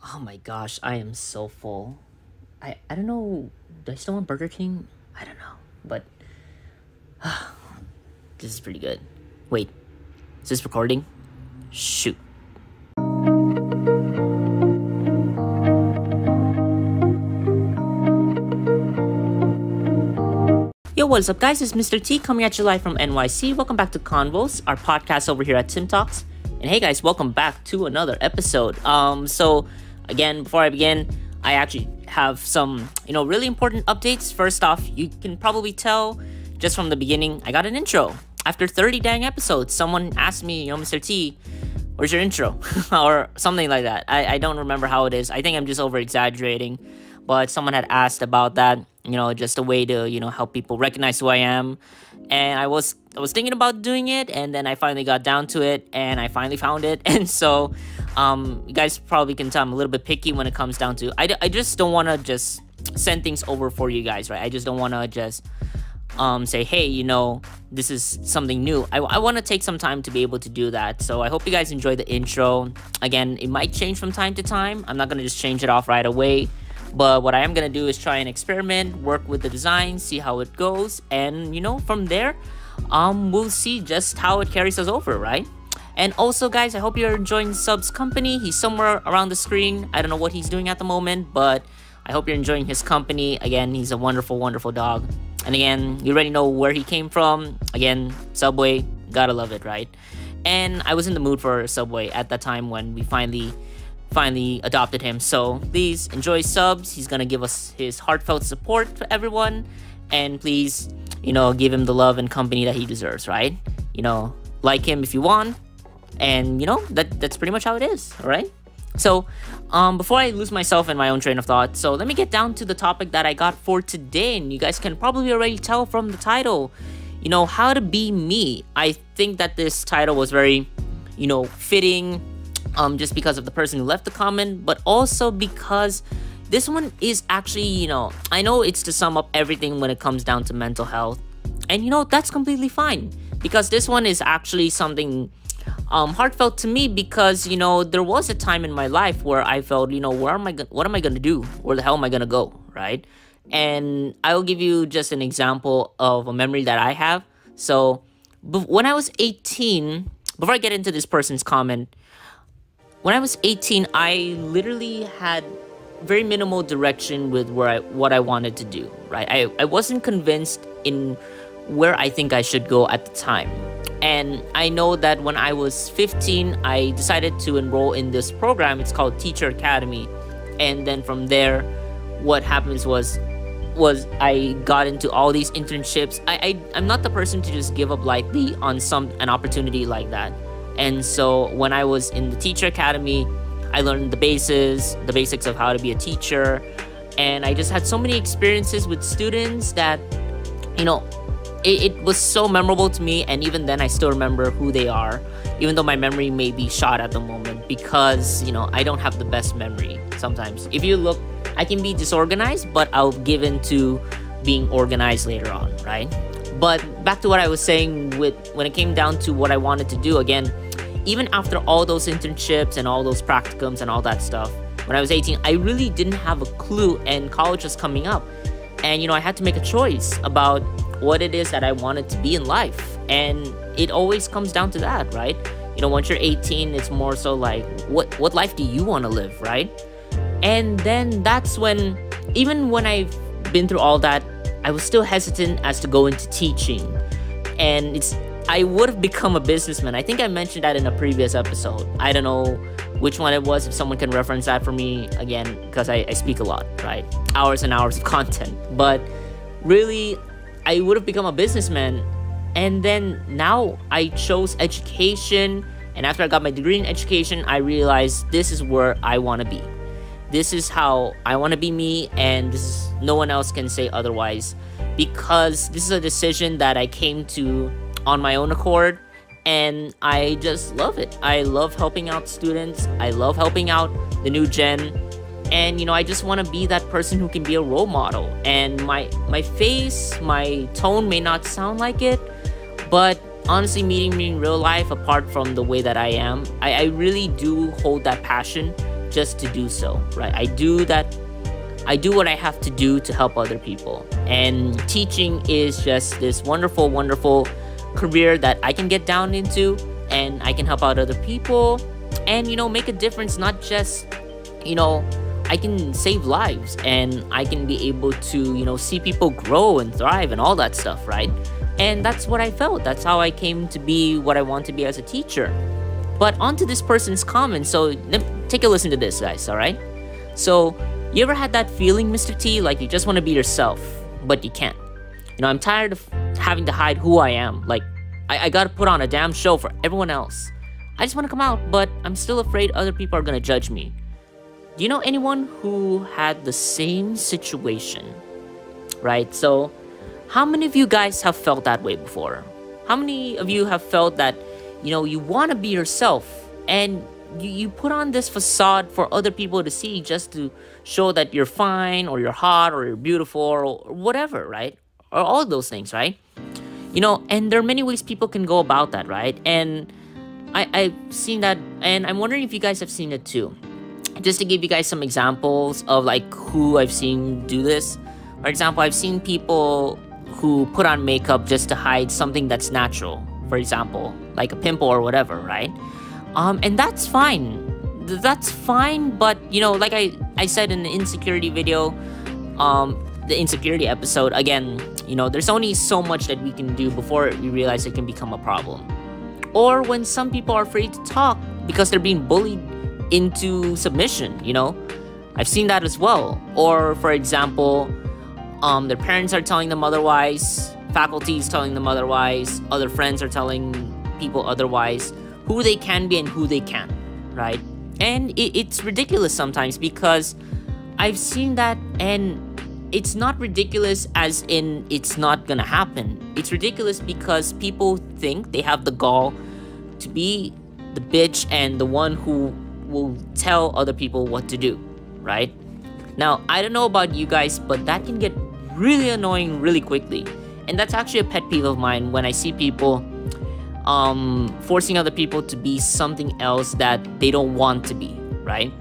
Oh my gosh, I am so full. I don't know. Do I still want Burger King? I don't know. But this is pretty good. Wait, is this recording? Shoot. Yo, what's up, guys? It's Mr. T coming at you live from NYC. Welcome back to Convos, our podcast over here at TimTalks. And hey, guys, welcome back to another episode. So again, before I begin, I actually have some, really important updates. First off, you can probably tell just from the beginning, I got an intro. After 30 dang episodes, someone asked me, Mr. T, where's your intro? Or something like that. I don't remember how it is. I think I'm just over exaggerating. But someone had asked about that, just a way to, help people recognize who I am. And I was thinking about doing it, and then I finally got down to it, and I finally found it. And so, you guys probably can tell I'm a little bit picky when it comes down to, I just don't want to just send things over for you guys, right? I just don't want to just say, hey, this is something new. I want to take some time to be able to do that. So I hope you guys enjoy the intro. Again, it might change from time to time. I'm not going to just change it off right away. But what I am going to do is try and experiment, work with the design, see how it goes. And, from there, we'll see just how it carries us over, right? And also, guys, I hope you're enjoying Sub's company. He's somewhere around the screen. I don't know what he's doing at the moment, but I hope you're enjoying his company. Again, he's a wonderful, wonderful dog. And again, you already know where he came from. Again, Subway, gotta love it, right? And I was in the mood for Subway at that time when we finally adopted him. So please enjoy Subs. He's gonna give us his heartfelt support to everyone, and please give him the love and company that he deserves, right? Like him if you want, and that's pretty much how it is. All right. So before I lose myself in my own train of thought, so let me get down to the topic that I got for today. And you guys can probably already tell from the title, how to be me. I think that this title was very fitting, just because of the person who left the comment, but also because this one is actually, I know it's to sum up everything when it comes down to mental health. And, that's completely fine, because this one is actually something heartfelt to me, because, there was a time in my life where I felt, what am I going to do? Where the hell am I going to go? Right. And I'll give you just an example of a memory that I have. So when I was 18, before I get into this person's comment, when I was 18, I literally had very minimal direction with what I wanted to do, right? I wasn't convinced in where I think I should go at the time. And I know that when I was 15, I decided to enroll in this program. It's called Teacher Academy. And then from there, what happens was I got into all these internships. I'm not the person to just give up lightly on an opportunity like that. And so when I was in the Teacher Academy, I learned the basics of how to be a teacher. And I just had so many experiences with students that, it was so memorable to me. And even then, I still remember who they are, even though my memory may be shot at the moment, because, I don't have the best memory sometimes. If you look, I can be disorganized, but I'll give in to being organized later on, right? But back to what I was saying when it came down to what I wanted to do, again, even after all those internships and all those practicums and all that stuff, when I was 18, I really didn't have a clue, and college was coming up. And, I had to make a choice about what it is that I wanted to be in life. And it always comes down to that, right? Once you're 18, it's more so like, what life do you want to live, right? And then that's when, even when I've been through all that, I was still hesitant as to go into teaching. And I would have become a businessman. I think I mentioned that in a previous episode. I don't know which one it was, if someone can reference that for me again, because I speak a lot, right? Hours and hours of content. But really, I would have become a businessman. And then now I chose education. And after I got my degree in education, I realized this is where I want to be. This is how I want to be me, and no one else can say otherwise, because this is a decision that I came to on my own accord, and I just love it. I love helping out students. I love helping out the new gen. And, I just want to be that person who can be a role model. And my face, my tone may not sound like it, but honestly, meeting me in real life, apart from the way that I am, I really do hold that passion just to do so, right? I do what I have to do to help other people. And teaching is just this wonderful, wonderful career that I can get down into, and I can help out other people and, make a difference. Not just, I can save lives, and I can be able to, see people grow and thrive and all that stuff, right? And that's what I felt. That's how I came to be what I want to be as a teacher. But onto this person's comment. So take a listen to this, guys, all right? So, you ever had that feeling, Mr. T, like you just want to be yourself, but you can't? I'm tired of having to hide who I am. Like, I gotta put on a damn show for everyone else. I just want to come out, but I'm still afraid other people are gonna judge me. Do you know anyone who had the same situation? Right? So, how many of you guys have felt that way before? How many of you have felt that, you want to be yourself, and you put on this facade for other people to see, just to show that you're fine, or you're hot, or you're beautiful, or whatever, right? Or all those things, right? And there are many ways people can go about that, right? And I've seen that, and I'm wondering if you guys have seen it too. Just to give you guys some examples of like who I've seen do this. For example, I've seen people who put on makeup just to hide something that's natural. For example, like a pimple or whatever, right? And that's fine. That's fine, but like I said in the insecurity video, the insecurity episode, again, there's only so much that we can do before we realize it can become a problem. Or when some people are afraid to talk because they're being bullied into submission, I've seen that as well. Or for example, their parents are telling them otherwise, faculty is telling them otherwise, other friends are telling people otherwise, who they can be and who they can't, right? And it's ridiculous sometimes, because I've seen that, and it's not ridiculous as in it's not gonna happen. It's ridiculous because people think they have the gall to be the bitch and the one who will tell other people what to do, right? Now, I don't know about you guys, but that can get really annoying really quickly. And that's actually a pet peeve of mine, when I see people forcing other people to be something else that they don't want to be, right?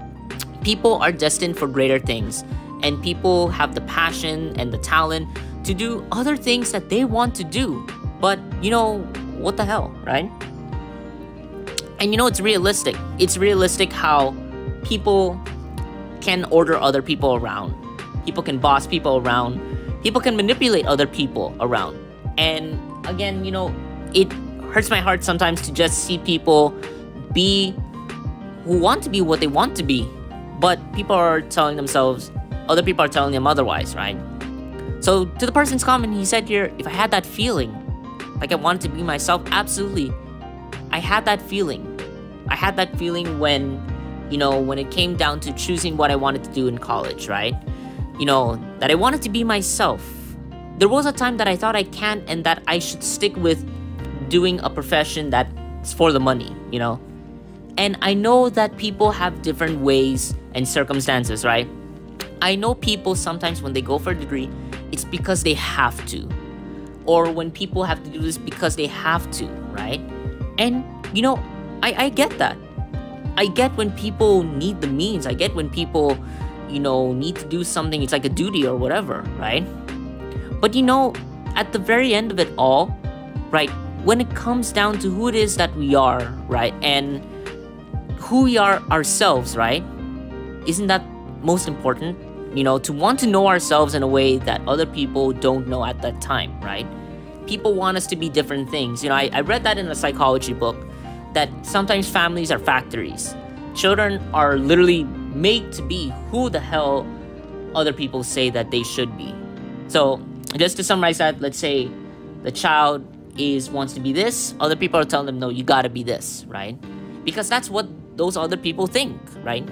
People are destined for greater things, and people have the passion and the talent to do other things that they want to do. But, what the hell, right? And it's realistic. It's realistic how people can order other people around. People can boss people around. People can manipulate other people around. And again, it hurts my heart sometimes to just see people who want to be what they want to be, but people are telling themselves, other people are telling them otherwise, right? So to the person's comment, he said here, if I had that feeling, like I wanted to be myself, absolutely. I had that feeling. I had that feeling when, when it came down to choosing what I wanted to do in college, right? That I wanted to be myself. There was a time that I thought I can't, and that I should stick with doing a profession that's for the money, And I know that people have different ways and circumstances, right? I know people sometimes when they go for a degree, it's because they have to. Or when people have to do this because they have to, right? And, I get that. I get when people need the means. I get when people, need to do something. It's like a duty or whatever, right? But, at the very end of it all, right, when it comes down to who it is that we are, right, and who we are ourselves, right, isn't that most important? To want to know ourselves in a way that other people don't know at that time, right? People want us to be different things. I read that in a psychology book, that sometimes families are factories. Children are literally made to be who the hell other people say that they should be. So, just to summarize that, let's say the child wants to be this, other people are telling them, no, you gotta be this, right? Because that's what those other people think, right?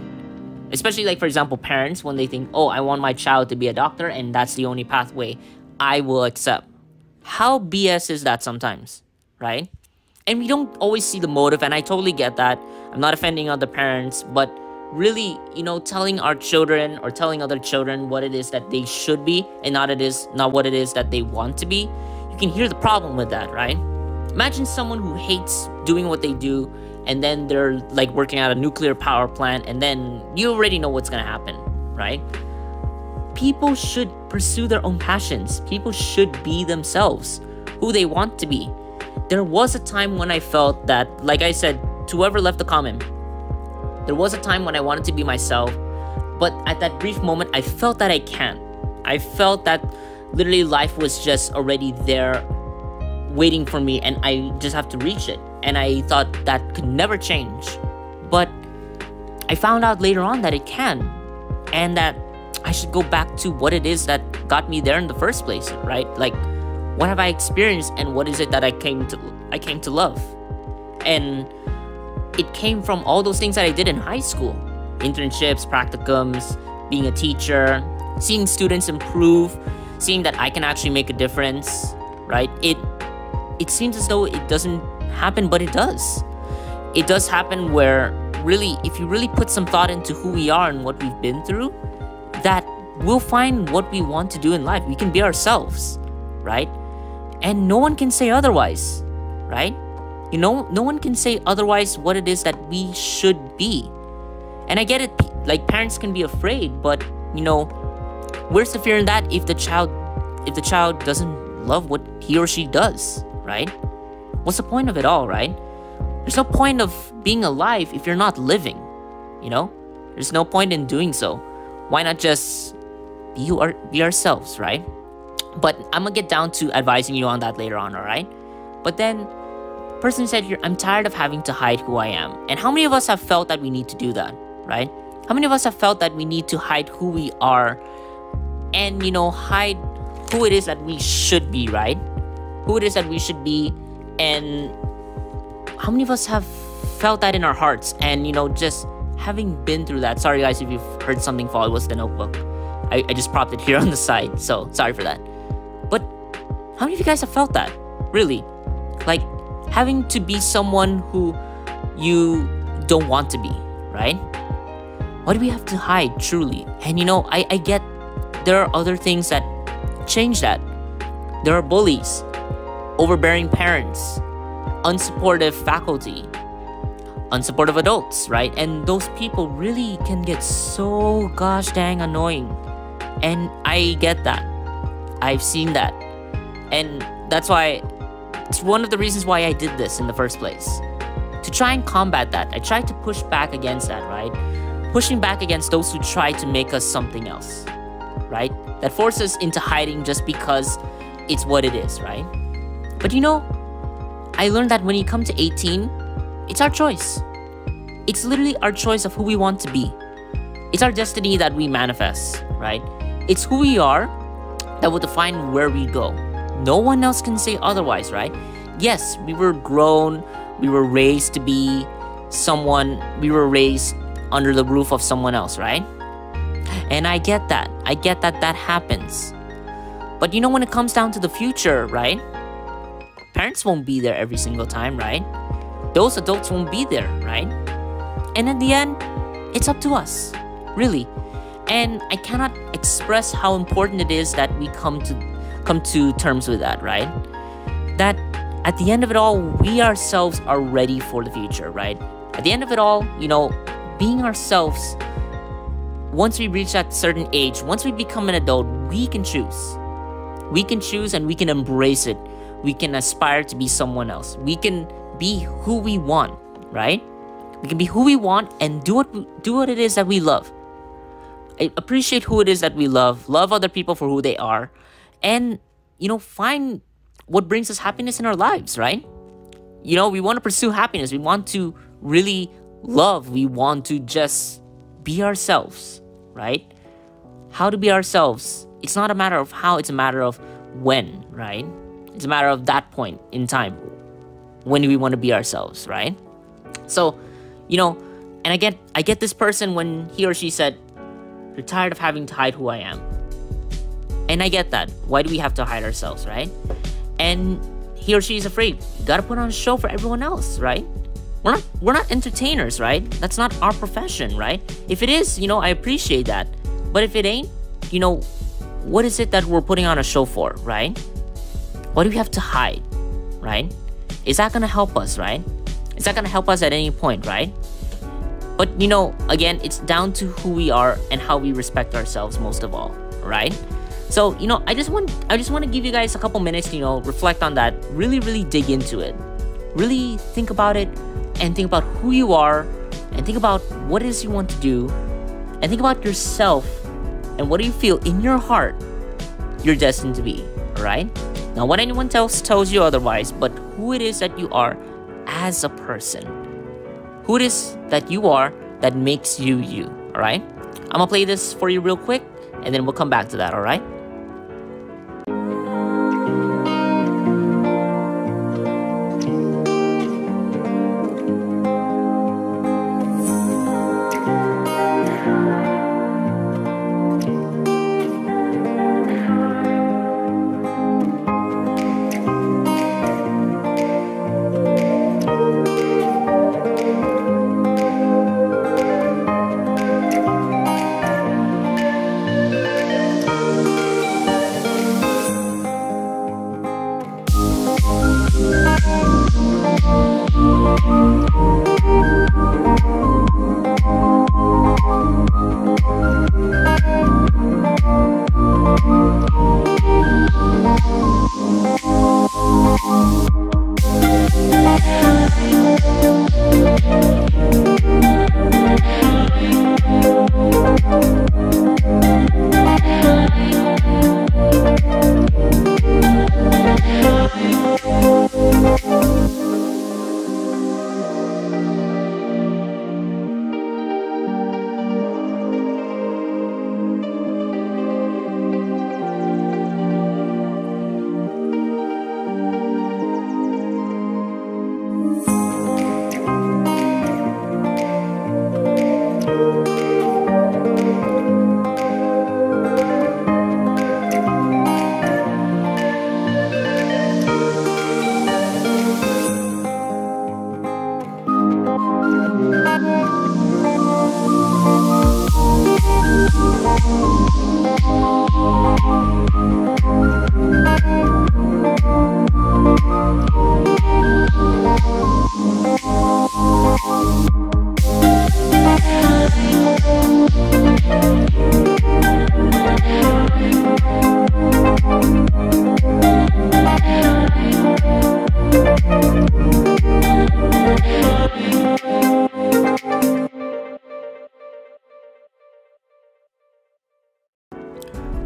Especially like, for example, parents, when they think, oh, I want my child to be a doctor and that's the only pathway I will accept. How BS is that sometimes, right? And we don't always see the motive, and I totally get that. I'm not offending other parents, but really, telling our children or telling other children what it is that they should be and not what it is that they want to be, you can hear the problem with that, right? Imagine someone who hates doing what they do and then they're like working at a nuclear power plant, and then you already know what's gonna happen, right? People should pursue their own passions. People should be themselves, who they want to be. There was a time when I felt that, like I said, to whoever left the comment, there was a time when I wanted to be myself, but at that brief moment, I felt that I can't. I felt that literally life was just already there waiting for me, and I just have to reach it. And I thought that could never change. But I found out later on that it can, and that I should go back to what it is that got me there in the first place, right? Like, what have I experienced, and what is it that I came to love? And it came from all those things that I did in high school. Internships, practicums, being a teacher, seeing students improve, seeing that I can actually make a difference, right? It seems as though it doesn't happen, but it does. It does happen where really, if you really put some thought into who we are and what we've been through, that we'll find what we want to do in life. We can be ourselves, right? And no one can say otherwise, right? You know, no one can say otherwise what it is that we should be. And I get it, like, parents can be afraid, but, you know, where's the fear in that if the child doesn't love what he or she does, right? What's the point of it all, right? There's no point of being alive if you're not living, you know? There's no point in doing so. Why not just be ourselves, right? But I'm gonna get down to advising you on that later on, alright? But then, person said here, I'm tired of having to hide who I am. And how many of us have felt that we need to do that, right? How many of us have felt that we need to hide who we are and, you know, hide who it is that we should be, right? Who it is that we should be. And how many of us have felt that in our hearts, and, you know, just having been through that. Sorry guys if you've heard something fall. It was the notebook. I just propped it here on the side, so sorry for that. But how many of you guys have felt that? Really? Like, having to be someone who you don't want to be, right? Why do we have to hide, truly? And, you know, I get there are other things that change that. There are bullies, overbearing parents, unsupportive faculty, unsupportive adults, right? And those people really can get so gosh dang annoying. And I get that. I've seen that. And that's why, it's one of the reasons why I did this in the first place. To try and combat that. I tried to push back against that, right? Pushing back against those who try to make us something else, right? That force us into hiding just because it's what it is, right? But you know, I learned that when you come to 18, it's our choice. It's literally our choice of who we want to be. It's our destiny that we manifest, right? It's who we are that will define where we go. No one else can say otherwise, right? Yes, we were grown, we were raised to be someone, we were raised under the roof of someone else, right? And I get that. I get that that happens. But you know, when it comes down to the future, right? Parents won't be there every single time, right? Those adults won't be there, right? And in the end, it's up to us, really. And I cannot express how important it is that we come to terms with that, right? That at the end of it all, we ourselves are ready for the future, right? At the end of it all, you know, being ourselves, once we reach that certain age, once we become an adult, we can choose. We can choose and we can embrace it. We can aspire to be someone else. We can be who we want, right? We can be who we want and do what it is that we love. Appreciate who it is that we love other people for who they are, and, you know, find what brings us happiness in our lives, right? You know, we want to pursue happiness. We want to really love. We want to just be ourselves, right? How to be ourselves. It's not a matter of how, it's a matter of when, right? It's a matter of that point in time. When do we want to be ourselves, right? So, you know, and I get this person when he or she said, "You're tired of having to hide who I am." And I get that. Why do we have to hide ourselves, right? And he or she is afraid. You gotta put on a show for everyone else, right? We're not entertainers, right? That's not our profession, right? If it is, you know, I appreciate that. But if it ain't, you know, what is it that we're putting on a show for, right? Why do we have to hide, right? Is that gonna help us, right? It's not gonna help us at any point, right? But again, it's down to who we are and how we respect ourselves most of all, right? So, I just want to give you guys a couple minutes, reflect on that, really, really dig into it. Really think about it and think about who you are and think about what it is you want to do and think about yourself and what do you feel in your heart you're destined to be, all right? Not what anyone else tells you otherwise, but who it is that you are as a person. Who it is that you are that makes you you, all right? I'm gonna play this for you real quick and then we'll come back to that, all right?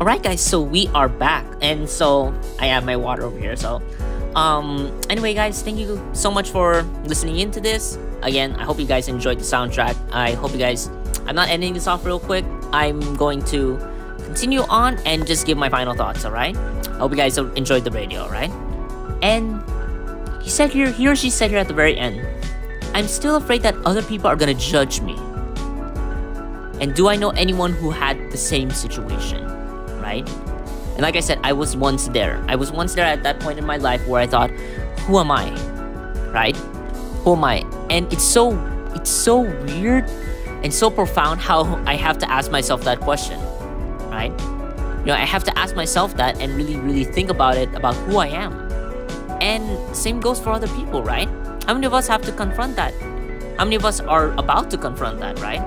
Alright guys, so we are back, and so I have my water over here. So anyway guys, thank you so much for listening into this. Again, I hope you guys enjoyed the soundtrack. I hope you guys, I'm not ending this off real quick. I'm going to continue on and just give my final thoughts, alright? I hope you guys enjoyed the radio, alright? And he or she said here at the very end, I'm still afraid that other people are gonna judge me. And do I know anyone who had the same situation? Right? And like I said, I was once there. I was once there at that point in my life where I thought, who am I? Right? Who am I? And it's so weird and so profound how I have to ask myself that question. Right? I have to ask myself that and really, really think about it, about who I am. And same goes for other people, right? How many of us have to confront that? How many of us are about to confront that, right?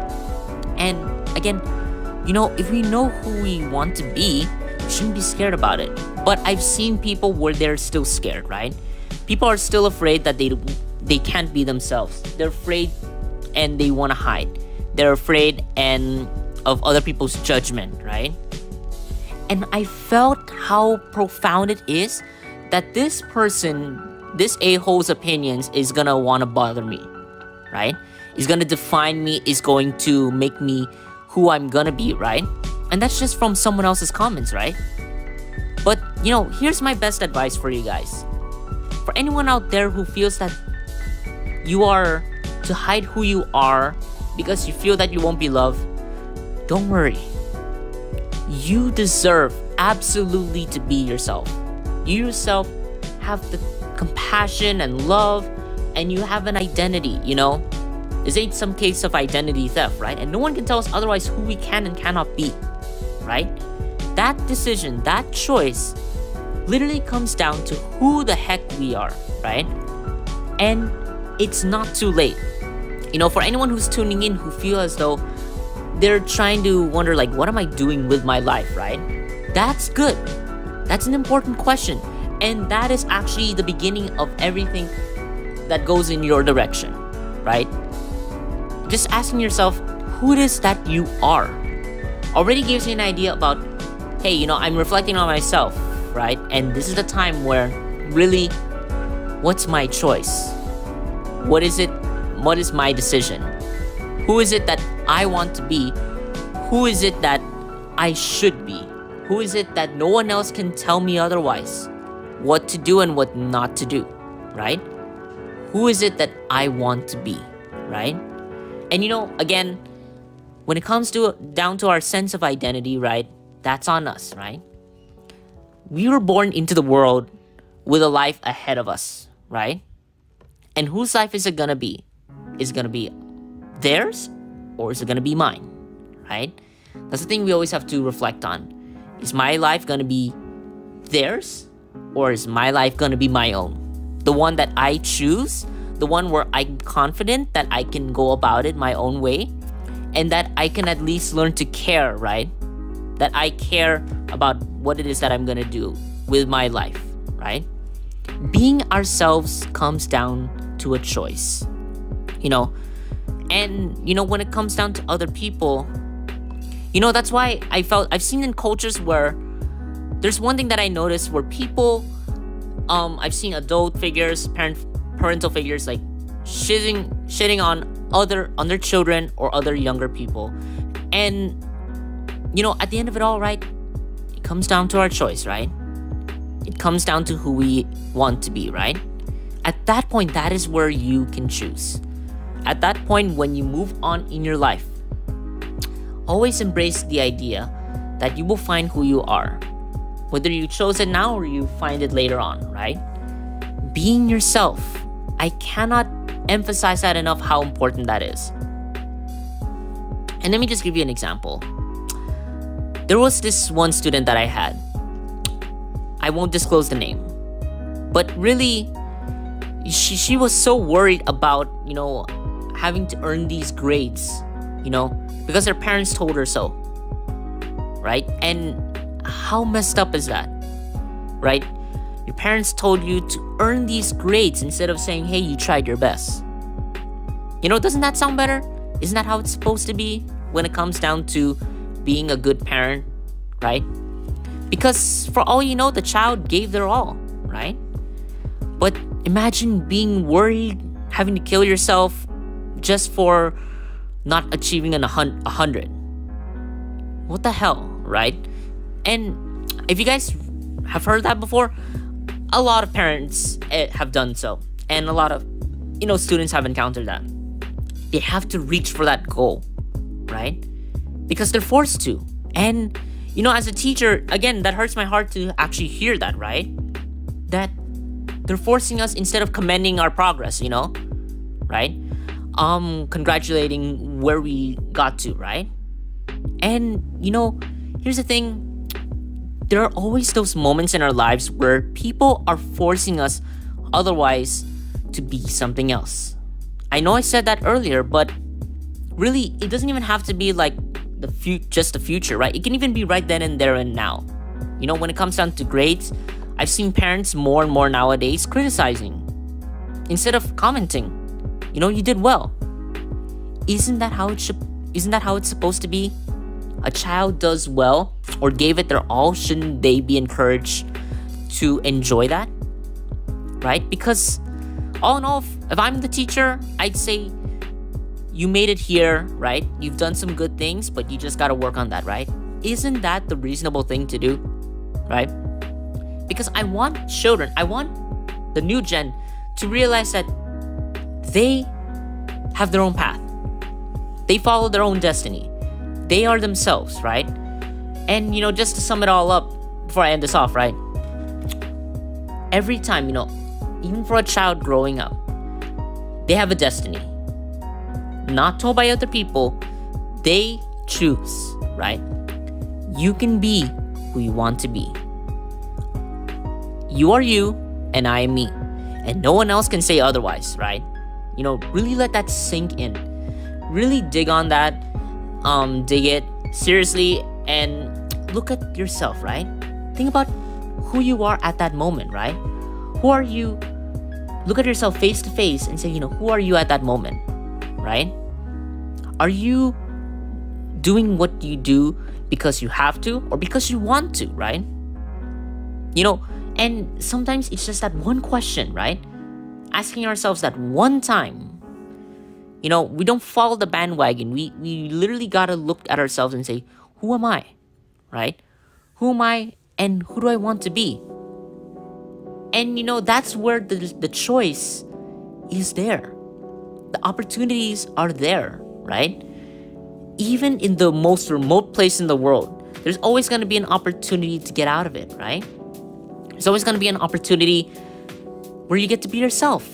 And again, if we know who we want to be, we shouldn't be scared about it. But I've seen people where they're still scared, right? People are still afraid that they can't be themselves. They're afraid and they want to hide. They're afraid of other people's judgment, right? And I felt how profound it is that this person, this a-hole's opinions is gonna want to bother me, right? Is gonna define me, is going to make me who I'm gonna be, right? And that's just from someone else's comments, right? But, here's my best advice for you guys. For anyone out there who feels that you are to hide who you are because you feel that you won't be loved, don't worry. You deserve absolutely to be yourself. You yourself have the compassion and love, and you have an identity, This ain't some case of identity theft, right? And no one can tell us otherwise who we can and cannot be, right? That decision, that choice, literally comes down to who the heck we are, right? And it's not too late. For anyone who's tuning in who feel as though they're trying to wonder, like, what am I doing with my life, right? That's good. That's an important question. And that is actually the beginning of everything that goes in your direction, right? Just asking yourself who it is that you are already gives you an idea about, hey, I'm reflecting on myself, right? And this is the time where really, what's my choice? What is it? What is my decision? Who is it that I want to be? Who is it that I should be? Who is it that no one else can tell me otherwise? What to do and what not to do, right? Who is it that I want to be, right? And again, when it comes down to our sense of identity, right? That's on us, right? We were born into the world with a life ahead of us, right? And whose life is it gonna be? Is it gonna be theirs or is it gonna be mine, right? That's the thing we always have to reflect on. Is my life gonna be theirs or is my life gonna be my own? The one that I choose, the one where I'm confident that I can go about it my own way and that I can at least learn to care, right? That I care about what it is that I'm gonna do with my life, right? Being ourselves comes down to a choice, and when it comes down to other people, that's why I've seen in cultures where there's one thing that I noticed where people, I've seen adult figures, parental figures, like shitting on their children or other younger people, and at the end of it all, right, it comes down to our choice, right? It comes down to who we want to be, right? At that point, that is where you can choose. At that point, when you move on in your life, always embrace the idea that you will find who you are. Whether you chose it now or you find it later on, right? Being yourself. I cannot emphasize that enough, how important that is. And let me just give you an example. There was this one student that I had. I won't disclose the name. But really, she was so worried about, having to earn these grades, because her parents told her so, right? And how messed up is that, right? Your parents told you to earn these grades instead of saying, hey, you tried your best. Doesn't that sound better? Isn't that how it's supposed to be when it comes down to being a good parent, right? Because for all you know, the child gave their all, right? But imagine being worried, having to kill yourself just for not achieving 100. What the hell, right? And if you guys have heard that before, a lot of parents have done so. And a lot of, students have encountered that. They have to reach for that goal, right? Because they're forced to. And, as a teacher, again, that hurts my heart to actually hear that, right? That they're forcing us instead of commending our progress, right? Congratulating where we got to, right? And, here's the thing. There are always those moments in our lives where people are forcing us otherwise to be something else. I know I said that earlier, but really, it doesn't even have to be like just the future, right? It can even be right then and there and now. When it comes down to grades, I've seen parents more and more nowadays criticizing instead of commenting. You did well. Isn't that how it's supposed to be? A child does well or gave it their all, shouldn't they be encouraged to enjoy that? Right? Because all in all, if I'm the teacher, I'd say you made it here, right? You've done some good things, but you just gotta work on that, right? Isn't that the reasonable thing to do, right? Because I want the new gen to realize that they have their own path. They follow their own destiny. They are themselves, right? And, just to sum it all up before I end this off, right? Every time, even for a child growing up, they have a destiny. Not told by other people. They choose, right? You can be who you want to be. You are you, and I am me. And no one else can say otherwise, right? Really let that sink in. Really dig on that. Dig it seriously and look at yourself, right? Think about who you are at that moment, right? Who are you? Look at yourself face to face and say, who are you at that moment, right? Are you doing what you do because you have to or because you want to, right? And sometimes it's just that one question, right? Asking ourselves that one time. We don't follow the bandwagon. We literally gotta look at ourselves and say, who am I, right? Who am I and who do I want to be? And that's where the choice is there. The opportunities are there, right? Even in the most remote place in the world, there's always going to be an opportunity to get out of it, right? There's always going to be an opportunity where you get to be yourself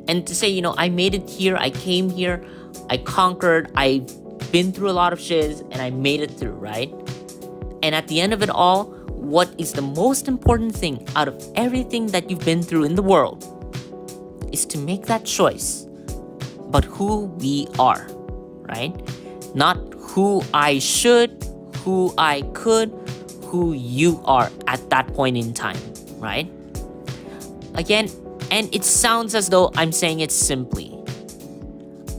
and to say, I made it here, I came here, I conquered, I've been through a lot of shiz, and I made it through, right? And at the end of it all, what is the most important thing out of everything that you've been through in the world is to make that choice about who we are, right? Not who I should, who I could, who you are at that point in time, right? Again, and it sounds as though I'm saying it simply.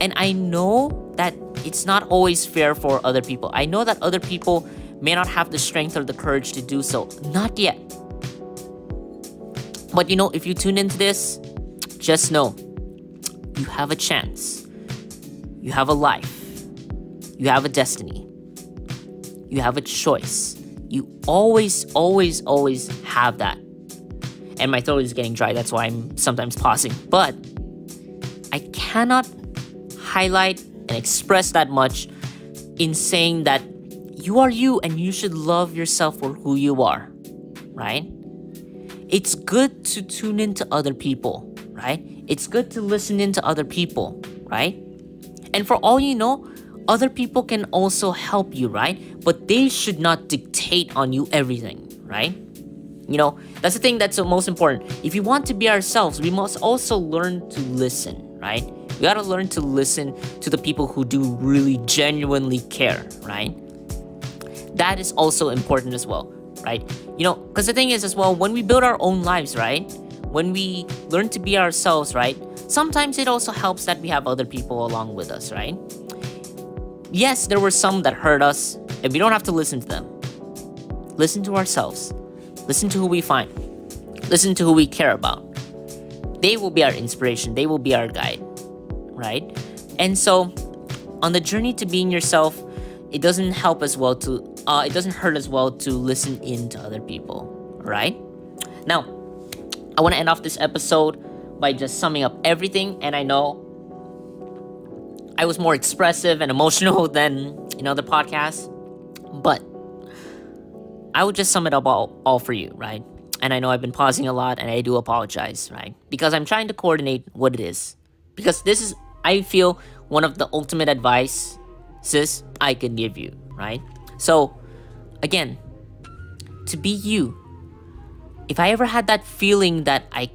And I know that it's not always fair for other people. I know that other people may not have the strength or the courage to do so. Not yet. But if you tune into this, just know you have a chance. You have a life. You have a destiny. You have a choice. You always, always, always have that. And my throat is getting dry. That's why I'm sometimes pausing. But I cannot highlight and express that much in saying that you are you and you should love yourself for who you are, right? It's good to tune into other people, right? It's good to listen into other people, right? And for all you know, other people can also help you, right? But they should not dictate on you everything, right? That's the thing that's the most important. If you want to be ourselves, we must also learn to listen, right? We gotta learn to listen to the people who do really genuinely care, right? That is also important as well, right? Because the thing is as well, when we build our own lives, right? When we learn to be ourselves, right? Sometimes it also helps that we have other people along with us, right? Yes, there were some that hurt us, and we don't have to listen to them. Listen to ourselves. Listen to who we find. Listen to who we care about. They will be our inspiration. They will be our guide, right? And so, on the journey to being yourself, it doesn't help as well to it doesn't hurt as well to listen in to other people, right? Now, I want to end off this episode by just summing up everything. And I know I was more expressive and emotional than in other podcasts, but I would just sum it up all for you, right? And I know I've been pausing a lot and I do apologize, right? Because I'm trying to coordinate what it is. Because this is, I feel, one of the ultimate advices I can give you, right? So, again, to be you. If I ever had that feeling that I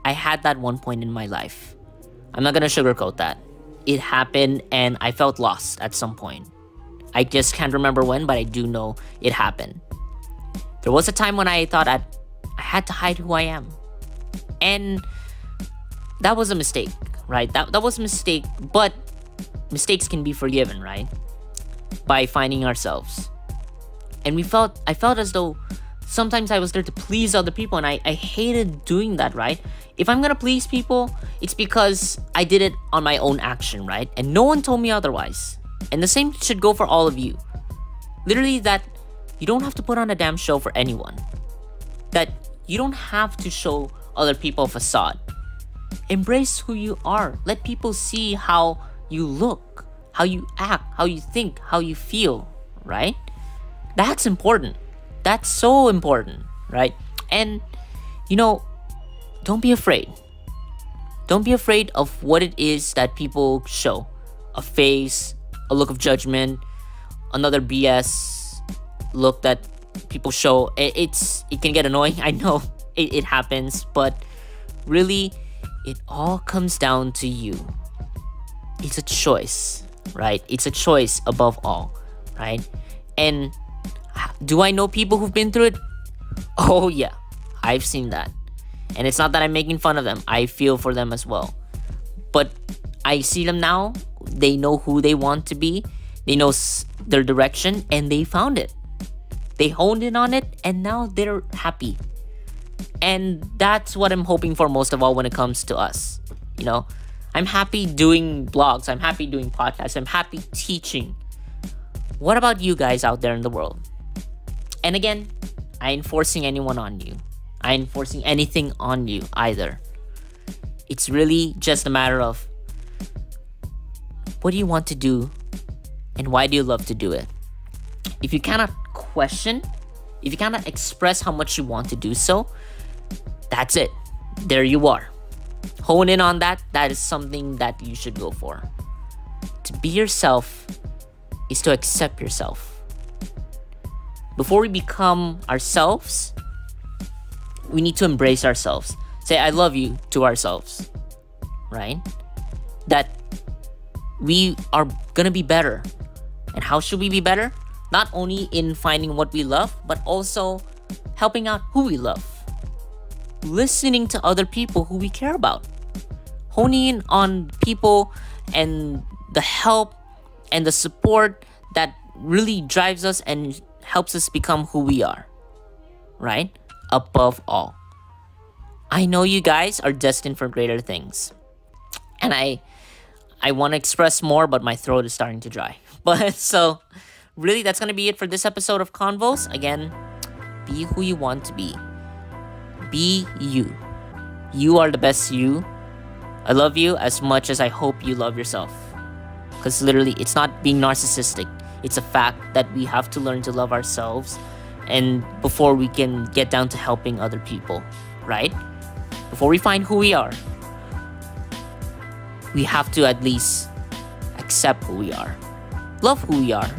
had that one point in my life. I'm not gonna sugarcoat that. It happened and I felt lost at some point. I just can't remember when, but I do know it happened. There was a time when I thought I had to hide who I am. And that was a mistake, right? That was a mistake, but mistakes can be forgiven, right? By finding ourselves. And I felt as though sometimes I was there to please other people, and I hated doing that, right? If I'm gonna please people, it's because I did it on my own action, right? And no one told me otherwise. And the same should go for all of you. Literally, that you don't have to put on a damn show for anyone. That you don't have to show other people a facade. Embrace who you are. Let people see how you look, how you act, how you think, how you feel, right? That's important. That's so important, right? And, don't be afraid. Don't be afraid of what it is that people show. A face, a look of judgment, another BS look that people show. It can get annoying. I know it happens, but really, it all comes down to you. It's a choice, right? It's a choice above all, right? And do I know people who've been through it? Oh yeah, I've seen that. And it's not that I'm making fun of them. I feel for them as well. But I see them now. They know who they want to be. They know their direction, and they found it. They honed in on it, and now they're happy. And that's what I'm hoping for most of all when it comes to us. You know, I'm happy doing blogs. I'm happy doing podcasts. I'm happy teaching. What about you guys out there in the world? And again, I ain't forcing anyone on you. I ain't forcing anything on you either. It's really just a matter of, what do you want to do and why do you love to do it? If you cannot question, if you cannot express how much you want to do so, that's it. There you are. Hone in on that. That is something that you should go for. To be yourself is to accept yourself. Before we become ourselves, we need to embrace ourselves. Say, I love you to ourselves, right? That we are gonna be better. And how should we be better? Not only in finding what we love, but also helping out who we love. Listening to other people who we care about. Honing in on people and the help and the support that really drives us and helps us become who we are. Right? Above all. I know you guys are destined for greater things. And I want to express more, but my throat is starting to dry. But so, really, that's going to be it for this episode of Convos. Again, be who you want to be. Be you. You are the best you. I love you as much as I hope you love yourself. Because literally, it's not being narcissistic. It's a fact that we have to learn to love ourselves and before we can get down to helping other people, right? Before we find who we are, we have to at least accept who we are, love who we are,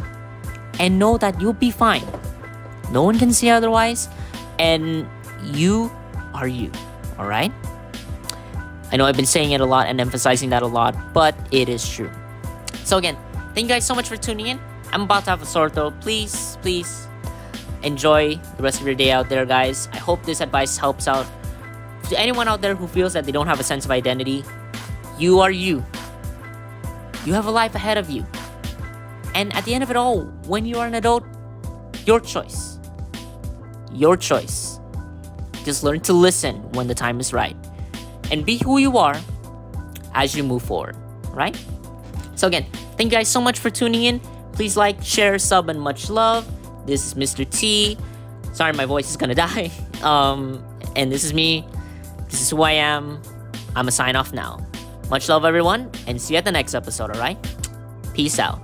and know that you'll be fine. No one can say otherwise, and you are you, all right? I know I've been saying it a lot and emphasizing that a lot, but it is true. So again, thank you guys so much for tuning in. I'm about to have a sore throat. Please enjoy the rest of your day out there, guys. I hope this advice helps out. To anyone out there who feels that they don't have a sense of identity, you are you. You have a life ahead of you. And at the end of it all, when you are an adult, your choice. Your choice. Just learn to listen when the time is right. And be who you are as you move forward, right? So again, thank you guys so much for tuning in. Please like, share, sub, and much love. This is Mr. T. Sorry, my voice is gonna die. And this is me. This is who I am. I'm a sign off now. Much love, everyone, and see you at the next episode, alright? Peace out.